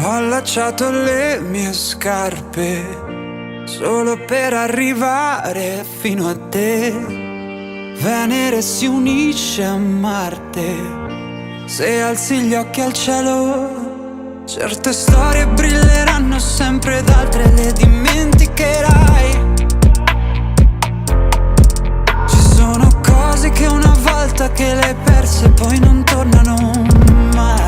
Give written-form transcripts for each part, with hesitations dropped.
Ho allacciato le mie scarpe solo per arrivare fino a te. Venere si unisce a Marte se alzi gli occhi al cielo. Certe storie brilleranno sempre ed altre le dimenticherai. Ci sono cose che una volta che le hai perse poi non tornano mai.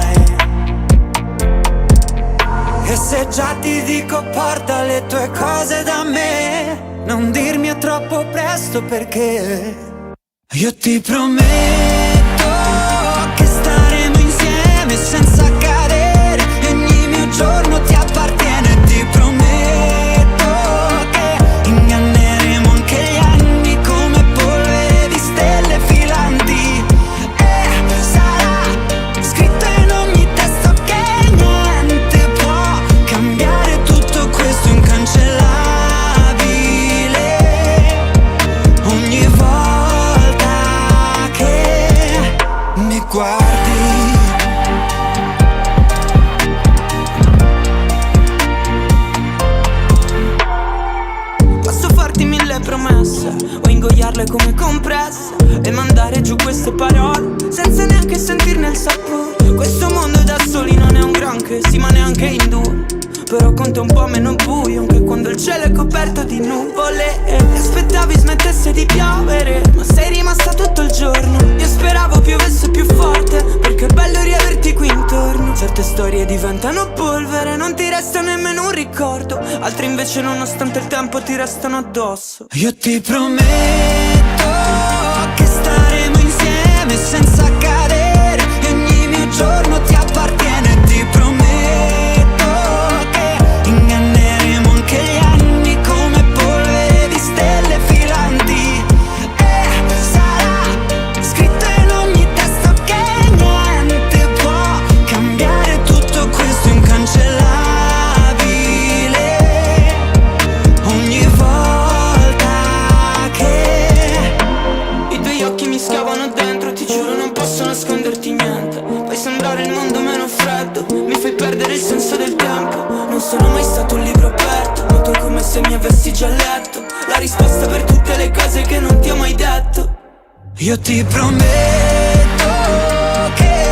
E se già ti dico porta le tue cose da me, non dirmi è troppo presto perché io ti prometto che staremo insieme senza cadere e ogni mio giorno ti appartiene. Ti prometto che inganneremo anche gli anni come polvere di stelle filanti. E sarà scritto in ogni testo che niente può cambiare tutto questo incancellabile. Ogni volta che mi guardi posso farti mille promesse o ingoiarle come compresse e mandare giù queste parole senza neanche sentirne il sapore. Questo mondo da soli non è un granché, sì ma neanche in due, però conta un po' meno buio anche quando il cielo è coperto di nuvole. E aspettavi smettesse di piovere, ma sei rimasta tutto il giorno. Io speravo piovesse più forte, perché è bello riaverti qui intorno. Certe storie diventano polvere, non ti resta nemmeno un ricordo. Altre invece nonostante il tempo ti restano addosso. Io ti prometto che staremo insieme senza cadere e ogni mio giorno ti appartiene. Ti prometto che inganneremo anche gli anni come polvere di stelle filanti. E sarà scritto in ogni testo che niente può cambiare tutto questo incancellabile. Ogni volta che i tuoi occhi mi scavano dentro, ti giuro non posso nasconderti niente. Fai sembrare il mondo meno freddo, mi fai perdere il senso del tempo. Non sono mai stato un libro aperto, ma tu è come se mi avessi già letto la risposta per tutte le cose che non ti ho mai detto. Io ti prometto che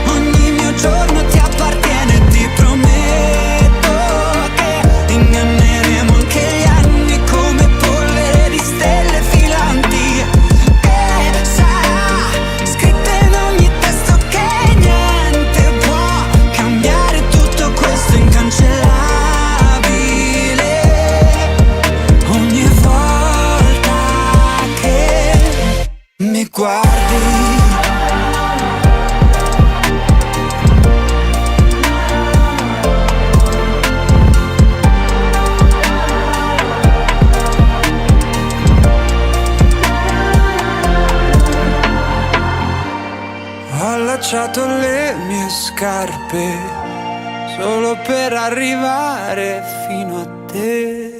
ogni mio giorno ti appartiene. Ti prometto che inganneremo anche gli anni come polvere di stelle filanti. E sarà scritto in ogni testo che niente può cambiare tutto questo incancellabile. Ogni volta che mi guardi ho allacciato le mie scarpe solo per arrivare fino a te.